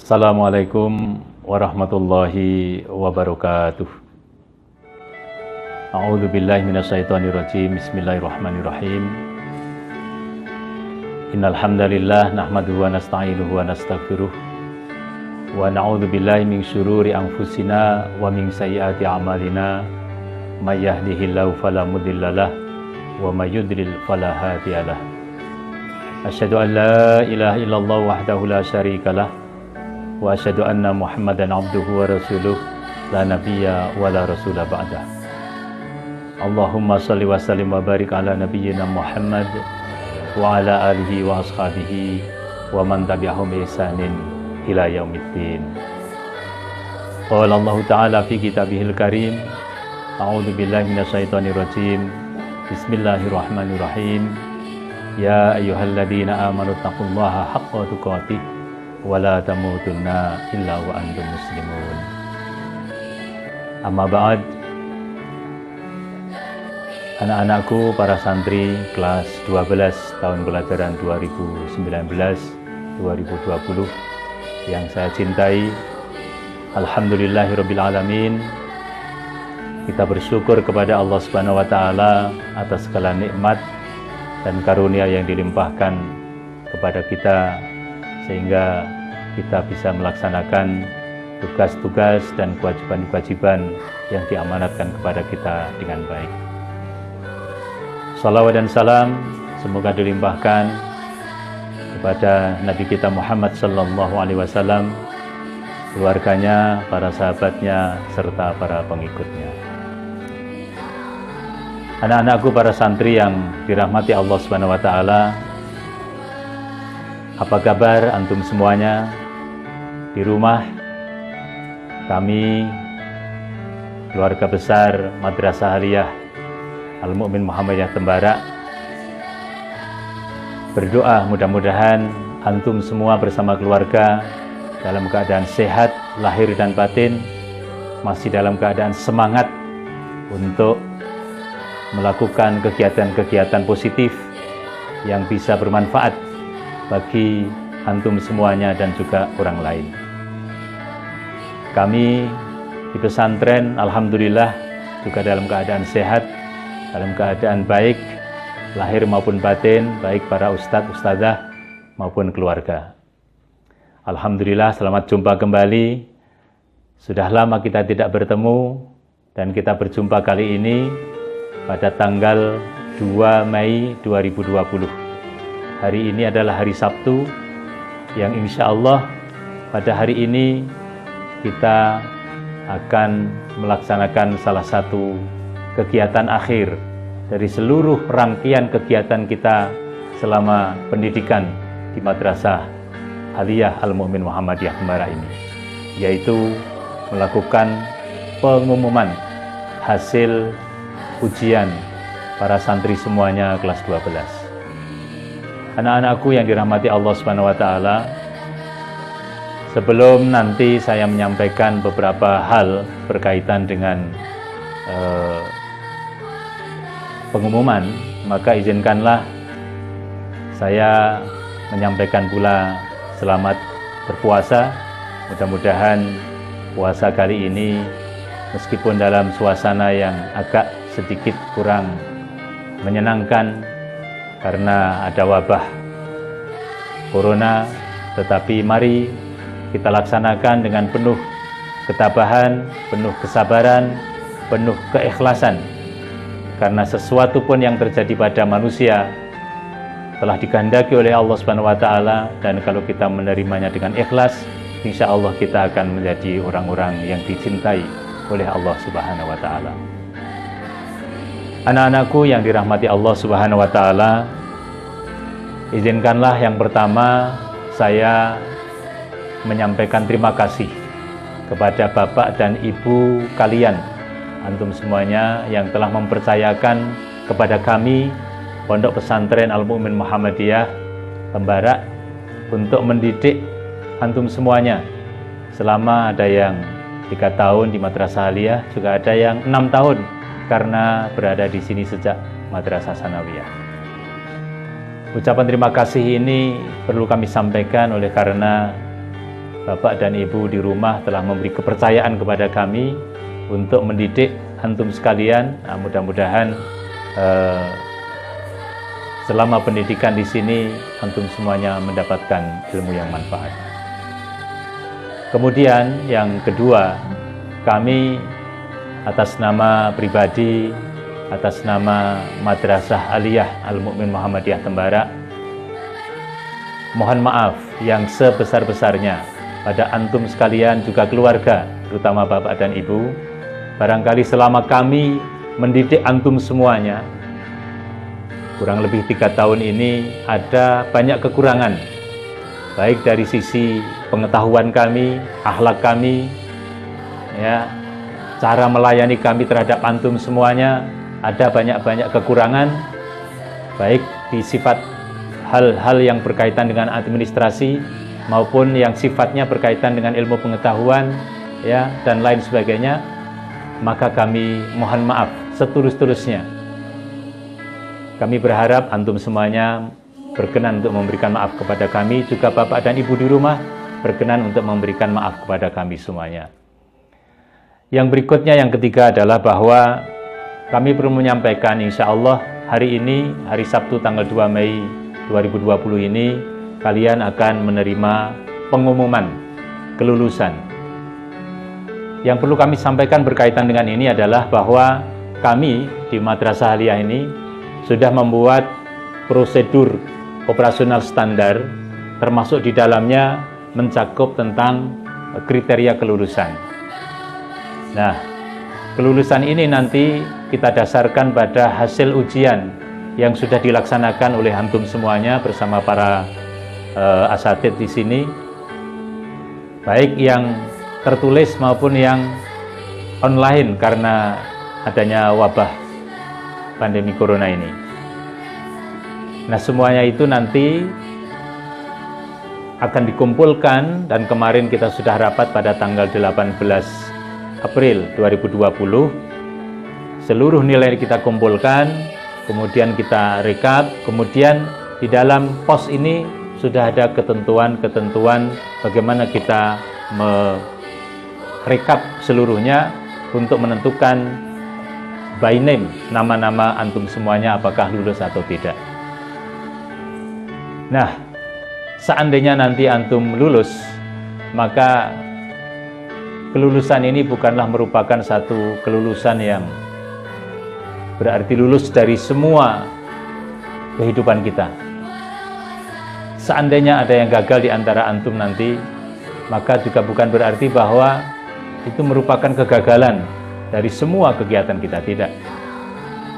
Assalamualaikum warahmatullahi wabarakatuh. A'udzu billahi minasyaitonir rajim. Bismillahirrahmanirrahim. Innal hamdalillah nahmaduhu wa nasta'inuhu wa nastaghfiruh wa na'udzu billahi min syururi anfusina wa min sayyiati a'malina. May yahdihillahu fala mudhillalah wa may yudlil fala hadiyalah. Asyhadu an la ilaha illallah wahdahu la syarikalah wa asyhadu anna Muhammadan abduhu wa rasuluh la nabiyya wa la rasula ba'dah. Allahumma shalli wa sallim wa barik ala nabiyyina Muhammad wa ala alihi wa ashabihi wa man tabi'ahum bi ihsanin ila yaumiddin. Qala Allah Ta'ala fi kitabihil karim, a'udzu billahi minasyaitonir rajim. Bismillahirrahmanirrahim. Ya ayyuhalladzina amanu taqullaha haqqa tuqatih wala tamutunna illa wa antum muslimun. Amma ba'd. Anak-anakku para santri kelas 12 tahun pelajaran 2019-2020 yang saya cintai, alhamdulillahirabbil alamin. Kita bersyukur kepada Allah Subhanahu wa taala atas segala nikmat dan karunia yang dilimpahkan kepada kita, sehingga kita bisa melaksanakan tugas-tugas dan kewajiban-kewajiban yang diamanatkan kepada kita dengan baik. Salawat dan salam semoga dilimpahkan kepada Nabi kita Muhammad sallallahu alaihi wasallam, keluarganya, para sahabatnya, serta para pengikutnya. Anak-anakku para santri yang dirahmati Allah Subhanahu wa taala, apa kabar antum semuanya? Di rumah kami, keluarga besar Madrasah Aliyah Al-Mu'min Muhammadiyah Tembara, berdoa mudah-mudahan antum semua bersama keluarga dalam keadaan sehat lahir dan batin, masih dalam keadaan semangat untuk melakukan kegiatan-kegiatan positif yang bisa bermanfaat bagi antum semuanya dan juga orang lain. Kami di pesantren alhamdulillah juga dalam keadaan sehat, dalam keadaan baik lahir maupun batin, baik para ustadz, ustadzah maupun keluarga. Alhamdulillah, selamat jumpa kembali. Sudah lama kita tidak bertemu dan kita berjumpa kali ini pada tanggal 2 Mei 2020. Hari ini adalah hari Sabtu yang insya Allah pada hari ini kita akan melaksanakan salah satu kegiatan akhir dari seluruh rangkaian kegiatan kita selama pendidikan di Madrasah Aliyah Al-Mu'min Muhammadiyah Tembara ini, yaitu melakukan pengumuman hasil ujian para santri semuanya kelas 12. Anak-anakku yang dirahmati Allah Subhanahu wa taala, sebelum nanti saya menyampaikan beberapa hal berkaitan dengan pengumuman, maka izinkanlah saya menyampaikan pula selamat berpuasa. Mudah-mudahan puasa kali ini meskipun dalam suasana yang agak sedikit kurang menyenangkan karena ada wabah corona, tetapi mari kita laksanakan dengan penuh ketabahan, penuh kesabaran, penuh keikhlasan, karena sesuatu pun yang terjadi pada manusia telah dikehendaki oleh Allah Subhanahu wa taala, dan kalau kita menerimanya dengan ikhlas, insya Allah kita akan menjadi orang-orang yang dicintai oleh Allah Subhanahu wa taala. Anak-anakku yang dirahmati Allah Subhanahu wa taala, izinkanlah yang pertama saya menyampaikan terima kasih kepada Bapak dan Ibu kalian, antum semuanya yang telah mempercayakan kepada kami Pondok Pesantren Al-Mu'min Muhammadiyah Tembara untuk mendidik antum semuanya selama ada yang 3 tahun di Madrasah Aliyah, juga ada yang 6 tahun karena berada di sini sejak Madrasah Sanawiyah. Ucapan terima kasih ini perlu kami sampaikan oleh karena Bapak dan Ibu di rumah telah memberi kepercayaan kepada kami untuk mendidik antum sekalian. Nah, mudah-mudahan selama pendidikan di sini antum semuanya mendapatkan ilmu yang manfaat. Kemudian yang kedua, kami atas nama pribadi, atas nama Madrasah Aliyah Al-Mu'min Muhammadiyah Tembara, mohon maaf yang sebesar-besarnya pada antum sekalian, juga keluarga, terutama Bapak dan Ibu. Barangkali selama kami mendidik antum semuanya, kurang lebih 3 tahun ini, ada banyak kekurangan, baik dari sisi pengetahuan kami, akhlak kami, ya, cara melayani kami terhadap antum semuanya, ada banyak kekurangan, baik di sifat hal-hal yang berkaitan dengan administrasi maupun yang sifatnya berkaitan dengan ilmu pengetahuan, ya, dan lain sebagainya. Maka kami mohon maaf setulus-tulusnya. Kami berharap antum semuanya berkenan untuk memberikan maaf kepada kami, juga Bapak dan Ibu di rumah berkenan untuk memberikan maaf kepada kami semuanya. Yang berikutnya, yang ketiga adalah bahwa kami perlu menyampaikan, insya Allah hari ini, hari Sabtu tanggal 2 Mei 2020 ini, kalian akan menerima pengumuman kelulusan. Yang perlu kami sampaikan berkaitan dengan ini adalah bahwa kami di Madrasah Aliyah ini sudah membuat prosedur operasional standar, termasuk di dalamnya mencakup tentang kriteria kelulusan. Nah, kelulusan ini nanti kita dasarkan pada hasil ujian yang sudah dilaksanakan oleh antum semuanya bersama para asatidz di sini, baik yang tertulis maupun yang online karena adanya wabah pandemi corona ini. Nah, semuanya itu nanti akan dikumpulkan, dan kemarin kita sudah rapat pada tanggal 18 April 2020. Seluruh nilai kita kumpulkan, kemudian kita rekap, kemudian di dalam pos ini sudah ada ketentuan-ketentuan bagaimana kita merekap seluruhnya untuk menentukan by name, nama-nama antum semuanya apakah lulus atau tidak. Nah, seandainya nanti antum lulus, maka kelulusan ini bukanlah merupakan satu kelulusan yang berarti lulus dari semua kehidupan kita. Seandainya ada yang gagal di antara antum nanti, maka juga bukan berarti bahwa itu merupakan kegagalan dari semua kegiatan kita. Tidak.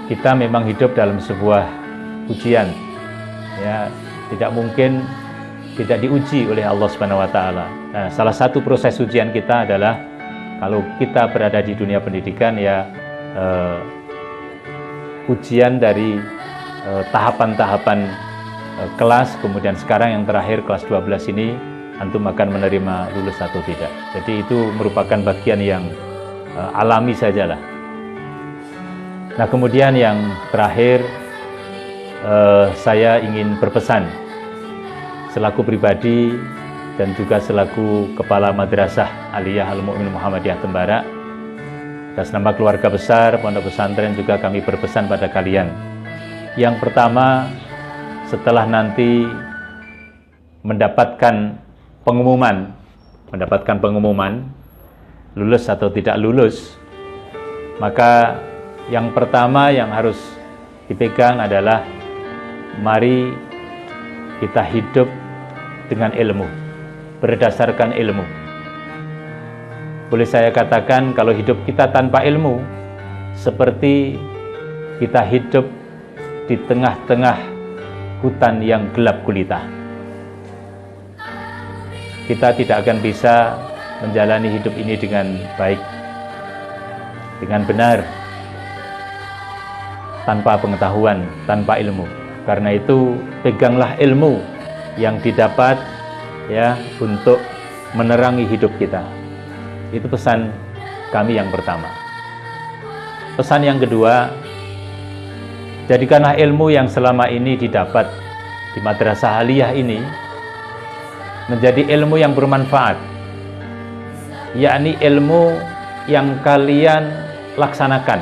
Kita memang hidup dalam sebuah ujian. Ya, tidak mungkin tidak diuji oleh Allah Subhanahu wa taala. Nah, salah satu proses ujian kita adalah kalau kita berada di dunia pendidikan, ya ujian dari tahapan-tahapan kelas, kemudian sekarang yang terakhir kelas 12 ini antum akan menerima lulus atau tidak. Jadi itu merupakan bagian yang alami sajalah. Nah, kemudian yang terakhir, saya ingin berpesan selaku pribadi dan juga selaku Kepala Madrasah Aliyah Al-Mu'min Muhammadiyah Tembara, atas nama keluarga besar Pondok Pesantren juga kami berpesan pada kalian. Yang pertama, setelah nanti mendapatkan pengumuman lulus atau tidak lulus, maka yang pertama yang harus dipegang adalah mari kita hidup dengan ilmu, berdasarkan ilmu. Boleh saya katakan kalau hidup kita tanpa ilmu seperti kita hidup di tengah-tengah hutan yang gelap gulita. Kita tidak akan bisa menjalani hidup ini dengan baik, dengan benar, tanpa pengetahuan, tanpa ilmu. Karena itu peganglah ilmu yang didapat, ya, untuk menerangi hidup kita. Itu pesan kami yang pertama. Pesan yang kedua, jadikanlah ilmu yang selama ini didapat di Madrasah Aliyah ini menjadi ilmu yang bermanfaat yakni ilmu yang kalian laksanakan,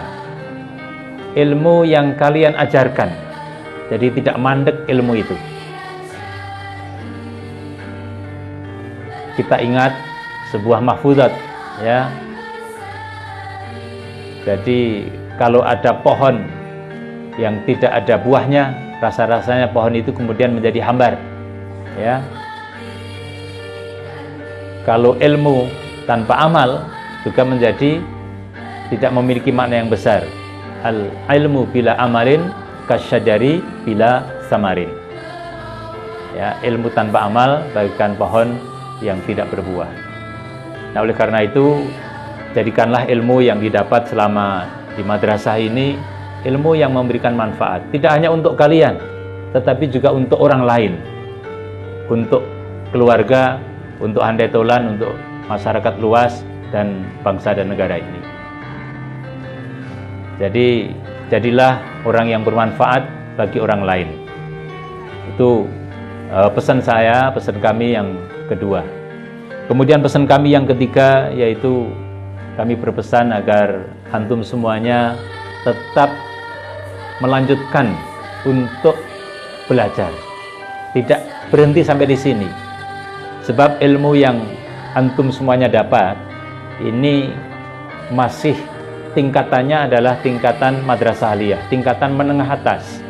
ilmu yang kalian ajarkan. Jadi tidak mandek ilmu itu. Kita ingat sebuah mahfuzat, ya. Jadi kalau ada pohon yang tidak ada buahnya, rasa-rasanya pohon itu kemudian menjadi hambar, ya. Kalau ilmu tanpa amal juga menjadi tidak memiliki makna yang besar. Al ilmu bila amalin kasyajari bila samarin. Ya, ilmu tanpa amal bagaikan pohon yang tidak berbuah. Nah, oleh karena itu, jadikanlah ilmu yang didapat selama di madrasah ini ilmu yang memberikan manfaat, tidak hanya untuk kalian, tetapi juga untuk orang lain, untuk keluarga, untuk handai tolan, untuk masyarakat luas dan bangsa dan negara ini. Jadi, jadilah orang yang bermanfaat bagi orang lain. Itu pesan saya, pesan kami yang kedua. Kemudian pesan kami yang ketiga, yaitu kami berpesan agar antum semuanya tetap melanjutkan untuk belajar, tidak berhenti sampai di sini. Sebab ilmu yang antum semuanya dapat ini masih tingkatannya adalah tingkatan madrasah aliyah, tingkatan menengah atas.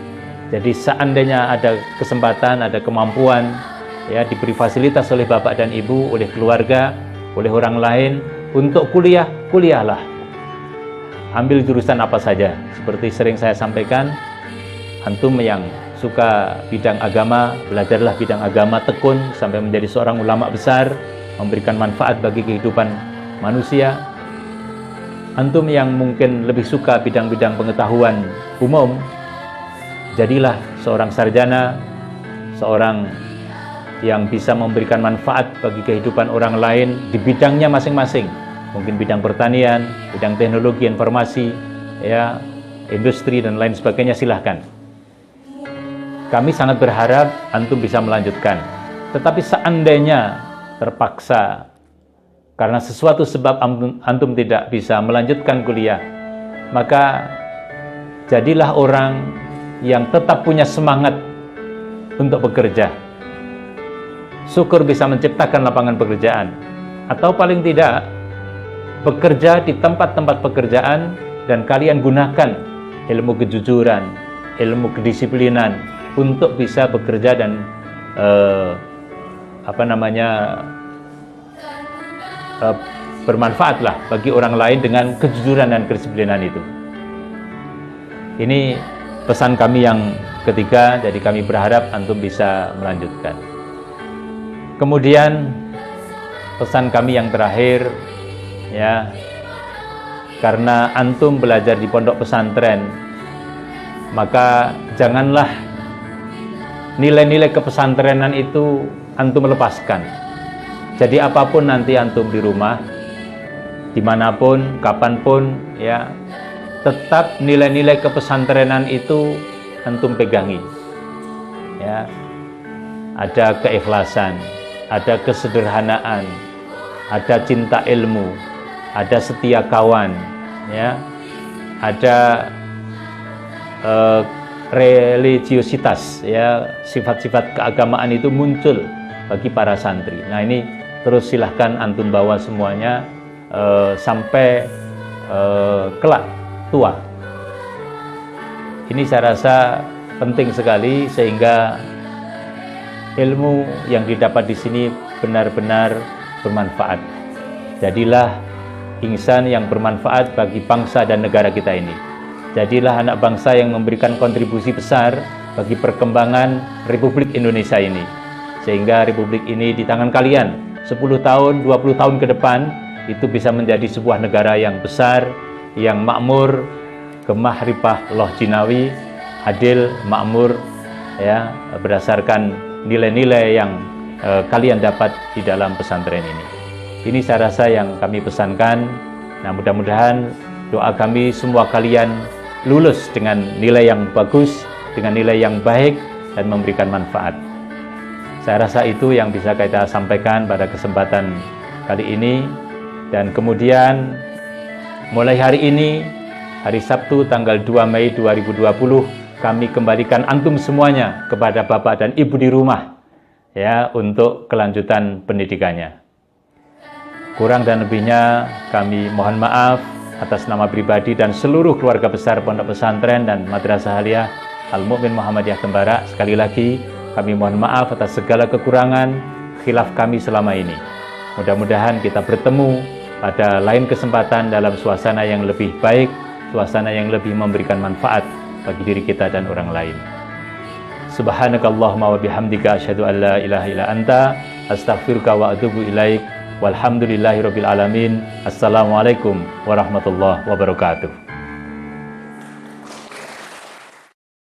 Jadi seandainya ada kesempatan, ada kemampuan, ya, diberi fasilitas oleh bapak dan ibu, oleh keluarga, oleh orang lain untuk kuliah, kuliahlah. Ambil jurusan apa saja. Seperti sering saya sampaikan, antum yang suka bidang agama, belajarlah bidang agama, tekun sampai menjadi seorang ulama besar, memberikan manfaat bagi kehidupan manusia. Antum yang mungkin lebih suka bidang-bidang pengetahuan umum, jadilah seorang sarjana, seorang yang bisa memberikan manfaat bagi kehidupan orang lain di bidangnya masing-masing. Mungkin bidang pertanian, bidang teknologi informasi, ya, industri dan lain sebagainya, silahkan. Kami sangat berharap antum bisa melanjutkan. Tetapi seandainya terpaksa karena sesuatu sebab antum tidak bisa melanjutkan kuliah, maka jadilah orang yang tetap punya semangat untuk bekerja. Syukur bisa menciptakan lapangan pekerjaan, atau paling tidak bekerja di tempat-tempat pekerjaan dan kalian gunakan ilmu kejujuran, ilmu kedisiplinan untuk bisa bekerja dan bermanfaatlah bagi orang lain dengan kejujuran dan kedisiplinan itu. Ini pesan kami yang ketiga, jadi kami berharap antum bisa melanjutkan. Kemudian pesan kami yang terakhir, ya, karena antum belajar di pondok pesantren, maka janganlah nilai-nilai kepesantrenan itu antum lepaskan. Jadi apapun nanti antum di rumah, dimanapun, kapanpun, ya, tetap nilai-nilai kepesantrenan itu antum pegangi. Ya, ada keikhlasan, ada kesederhanaan, ada cinta ilmu, ada setia kawan, ya, ada religiositas, ya, sifat-sifat keagamaan itu muncul bagi para santri. Nah, ini terus silahkan antum bawa semuanya sampai kelak tua. Ini saya rasa penting sekali sehingga ilmu yang didapat di sini benar-benar bermanfaat. Jadilah insan yang bermanfaat bagi bangsa dan negara kita ini. Jadilah anak bangsa yang memberikan kontribusi besar bagi perkembangan Republik Indonesia ini. Sehingga Republik ini di tangan kalian 10 tahun, 20 tahun ke depan itu bisa menjadi sebuah negara yang besar, yang makmur, gemah ripah loh jinawi, adil, makmur, ya, berdasarkan nilai-nilai yang kalian dapat di dalam pesantren ini. Ini saya rasa yang kami pesankan. Nah, mudah-mudahan doa kami semua kalian lulus dengan nilai yang bagus, dengan nilai yang baik dan memberikan manfaat. Saya rasa itu yang bisa kita sampaikan pada kesempatan kali ini. Dan kemudian mulai hari ini, hari Sabtu tanggal 2 Mei 2020, kami kembalikan antum semuanya kepada Bapak dan Ibu di rumah ya, untuk kelanjutan pendidikannya. Kurang dan lebihnya kami mohon maaf atas nama pribadi dan seluruh keluarga besar Pondok Pesantren dan Madrasah Aliyah Al-Mu'min Muhammadiyah Tembara. Sekali lagi kami mohon maaf atas segala kekurangan khilaf kami selama ini. Mudah-mudahan kita bertemu pada lain kesempatan dalam suasana yang lebih baik, suasana yang lebih memberikan manfaat bagi diri kita dan orang lain. Subhanakallahumma wa bihamdika asyhadu an la ilaha illa anta astaghfiruka wa atubu ilaik. Walhamdulillahirabbil alamin. Assalamualaikum warahmatullahi wabarakatuh.